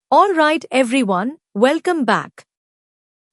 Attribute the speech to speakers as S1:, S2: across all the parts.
S1: Alright everyone, welcome back.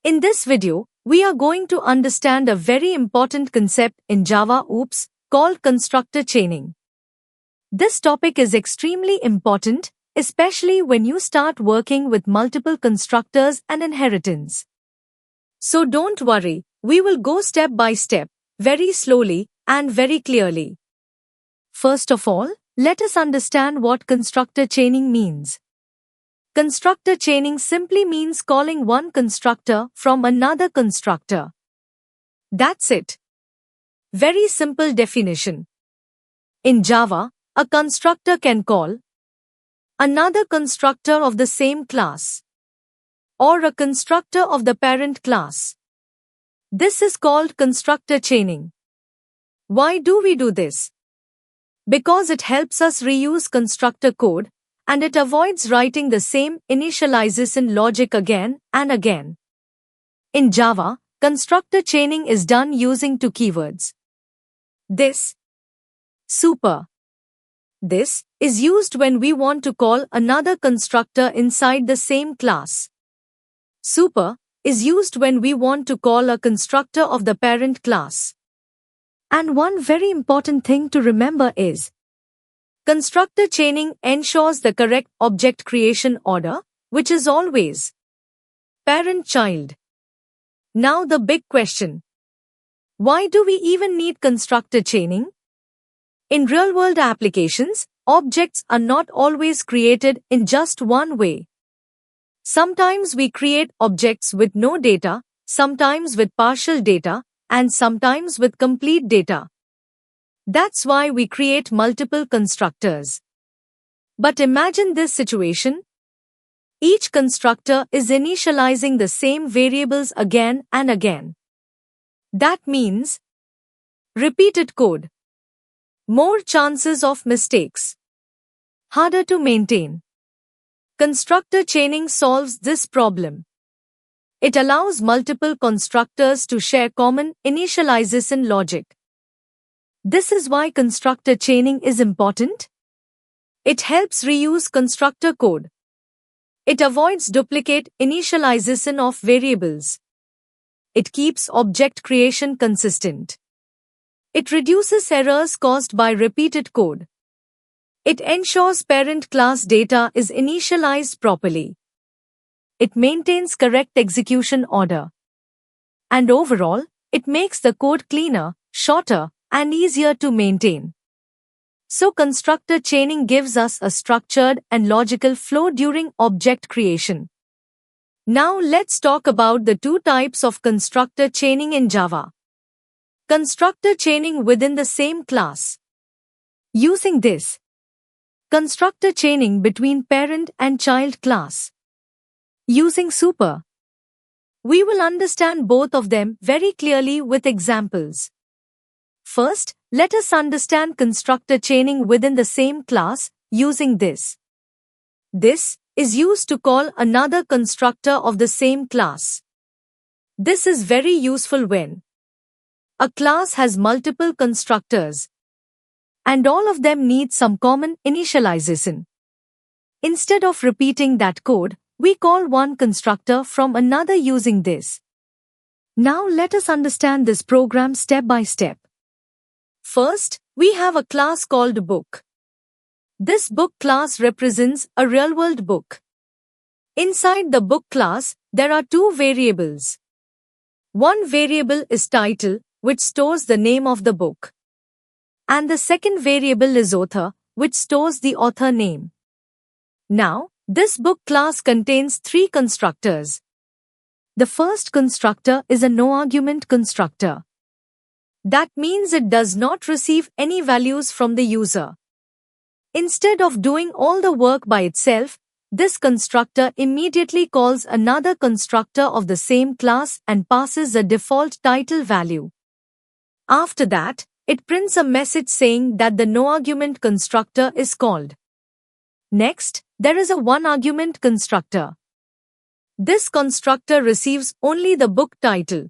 S1: In this video, we are going to understand a very important concept in Java OOPS called constructor chaining. This topic is extremely important, especially when you start working with multiple constructors and inheritance. So don't worry, we will go step by step, very slowly and very clearly. First of all, let us understand what constructor chaining means. Constructor chaining simply means calling one constructor from another constructor. That's it. Very simple definition. In Java, a constructor can call another constructor of the same class or a constructor of the parent class. This is called constructor chaining. Why do we do this? Because it helps us reuse constructor code and it avoids writing the same initialization logic again and again. In Java, constructor chaining is done using two keywords. This, super. This is used when we want to call another constructor inside the same class. Super is used when we want to call a constructor of the parent class. And one very important thing to remember is, constructor chaining ensures the correct object creation order, which is always parent-child. Now the big question. Why do we even need constructor chaining? In real-world applications, objects are not always created in just one way. Sometimes we create objects with no data, sometimes with partial data, and sometimes with complete data. That's why we create multiple constructors. But imagine this situation. Each constructor is initializing the same variables again and again. That means repeated code, more chances of mistakes, harder to maintain. Constructor chaining solves this problem. It allows multiple constructors to share common initialization logic. This is why constructor chaining is important. It helps reuse constructor code. It avoids duplicate initialization of variables. It keeps object creation consistent. It reduces errors caused by repeated code. It ensures parent class data is initialized properly. It maintains correct execution order. And overall, it makes the code cleaner, shorter, and easier to maintain. So constructor chaining gives us a structured and logical flow during object creation. Now let's talk about the two types of constructor chaining in Java. Constructor chaining within the same class. Using this, constructor chaining between parent and child class. Using super. We will understand both of them very clearly with examples. First, let us understand constructor chaining within the same class using this. This is used to call another constructor of the same class. This is very useful when a class has multiple constructors and all of them need some common initialization. Instead of repeating that code, we call one constructor from another using this. Now let us understand this program step by step. First, we have a class called book. This book class represents a real-world book. Inside the book class, there are two variables. One variable is title, which stores the name of the book. And the second variable is author, which stores the author name. Now, this book class contains three constructors. The first constructor is a no-argument constructor. That means it does not receive any values from the user. Instead of doing all the work by itself, this constructor immediately calls another constructor of the same class and passes a default title value. After that, it prints a message saying that the no-argument constructor is called. Next, there is a one-argument constructor. This constructor receives only the book title.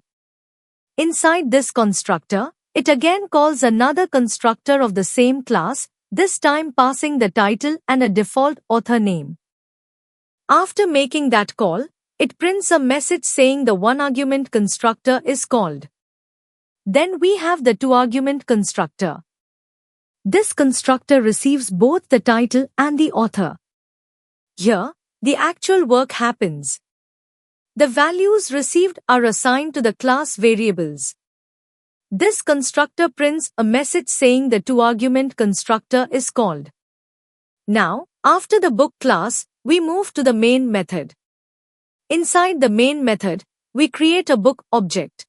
S1: Inside this constructor, it again calls another constructor of the same class, this time passing the title and a default author name. After making that call, it prints a message saying the one-argument constructor is called. Then we have the two-argument constructor. This constructor receives both the title and the author. Here, the actual work happens. The values received are assigned to the class variables. This constructor prints a message saying the two-argument constructor is called. Now, after the book class, we move to the main method. Inside the main method, we create a book object.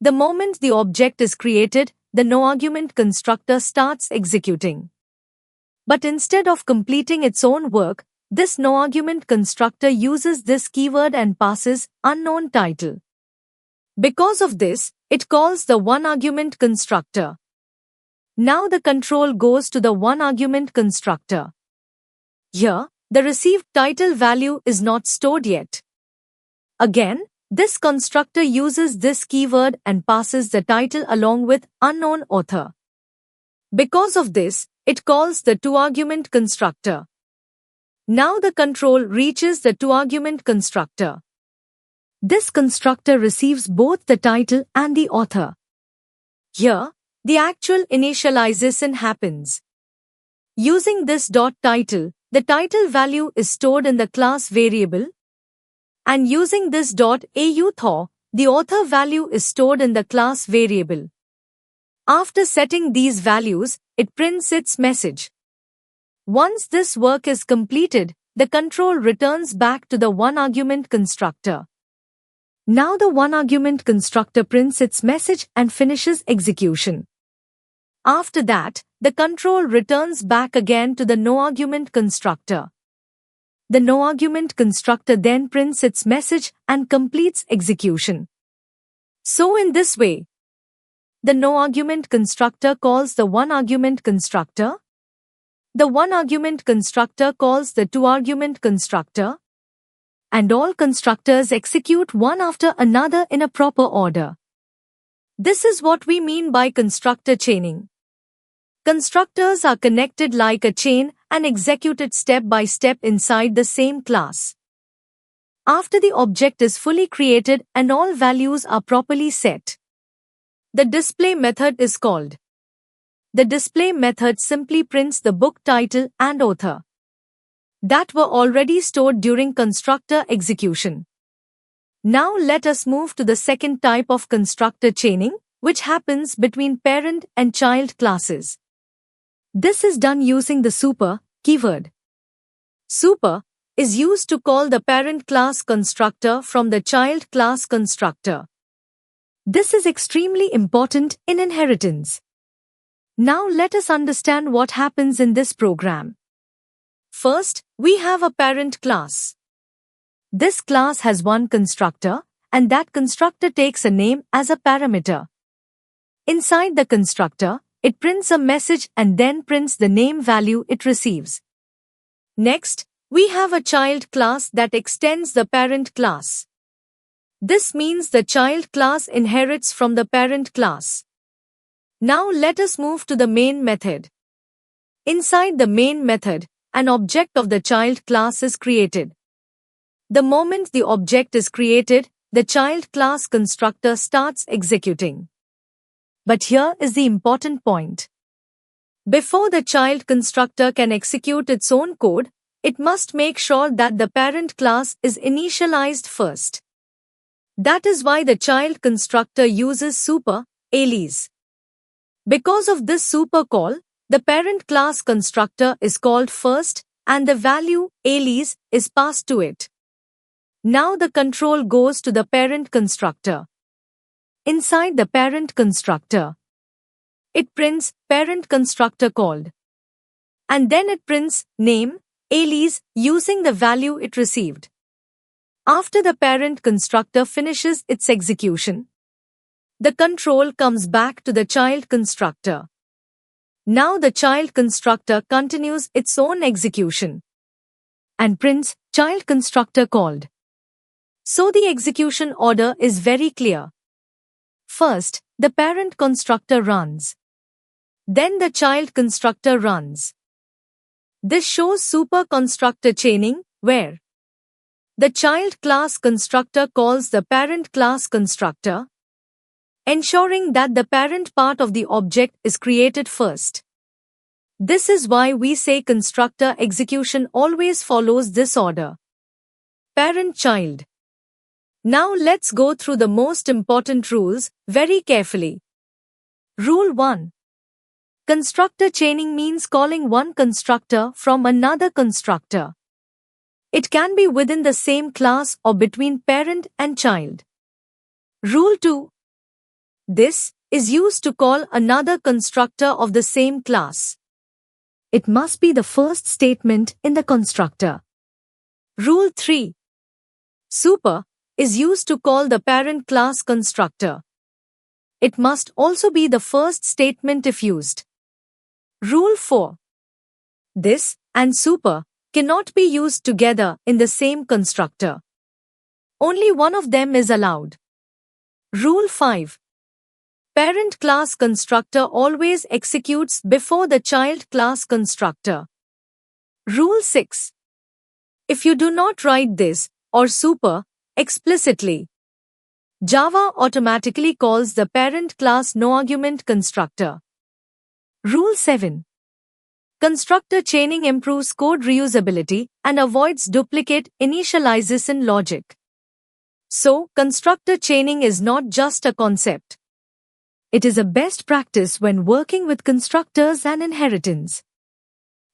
S1: The moment the object is created, the no-argument constructor starts executing. But instead of completing its own work, this no-argument constructor uses this keyword and passes unknown title. Because of this, it calls the one-argument constructor. Now the control goes to the one-argument constructor. Here, the received title value is not stored yet. Again, this constructor uses this keyword and passes the title along with unknown author. Because of this, it calls the two-argument constructor. Now the control reaches the two-argument constructor. This constructor receives both the title and the author. Here, the actual initialization happens. Using this .title, the title value is stored in the class variable. And using this .author, the author value is stored in the class variable. After setting these values, it prints its message. Once this work is completed, the control returns back to the one-argument constructor. Now the one-argument constructor prints its message and finishes execution. After that, the control returns back again to the no-argument constructor. The no-argument constructor then prints its message and completes execution. So in this way, the no-argument constructor calls the one-argument constructor. The one-argument constructor calls the two-argument constructor. And all constructors execute one after another in a proper order. This is what we mean by constructor chaining. Constructors are connected like a chain and executed step by step inside the same class. After the object is fully created and all values are properly set, the display method is called. The display method simply prints the book title and author that were already stored during constructor execution. Now let us move to the second type of constructor chaining, which happens between parent and child classes. This is done using the super keyword. Super is used to call the parent class constructor from the child class constructor. This is extremely important in inheritance. Now let us understand what happens in this program. First, we have a parent class. This class has one constructor, and that constructor takes a name as a parameter. Inside the constructor, it prints a message and then prints the name value it receives. Next, we have a child class that extends the parent class. This means the child class inherits from the parent class. Now let us move to the main method. Inside the main method, an object of the child class is created. The moment the object is created, the child class constructor starts executing. But here is the important point. Before the child constructor can execute its own code, it must make sure that the parent class is initialized first. That is why the child constructor uses super alias. Because of this super call, the parent class constructor is called first and the value alias is passed to it. Now the control goes to the parent constructor. Inside the parent constructor, it prints parent constructor called. And then it prints name alias using the value it received. After the parent constructor finishes its execution, the control comes back to the child constructor. Now the child constructor continues its own execution and prints child constructor called. So the execution order is very clear. First, the parent constructor runs. Then the child constructor runs. This shows super constructor chaining, where The child class constructor calls the parent class constructor, ensuring that the parent part of the object is created first. This is why we say constructor execution always follows this order. Parent-child. Now let's go through the most important rules very carefully. Rule 1. Constructor chaining means calling one constructor from another constructor. It can be within the same class or between parent and child. Rule 2. This is used to call another constructor of the same class. It must be the first statement in the constructor. Rule 3. Super is used to call the parent class constructor. It must also be the first statement if used. Rule 4. This and super cannot be used together in the same constructor. Only one of them is allowed. Rule 5. Parent class constructor always executes before the child class constructor. Rule 6. If you do not write this or super explicitly, Java automatically calls the parent class noargument constructor. Rule 7. Constructor chaining improves code reusability and avoids duplicate initialization logic. So, constructor chaining is not just a concept. It is a best practice when working with constructors and inheritance.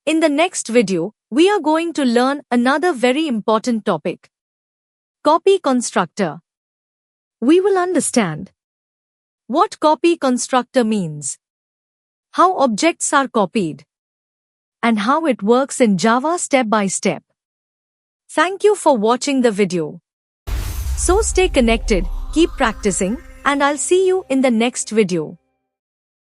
S1: In the next video, we are going to learn another very important topic. Copy constructor. We will understand what copy constructor means, how objects are copied, and how it works in Java step by step. Thank you for watching the video. So stay connected, keep practicing, and I'll see you in the next video.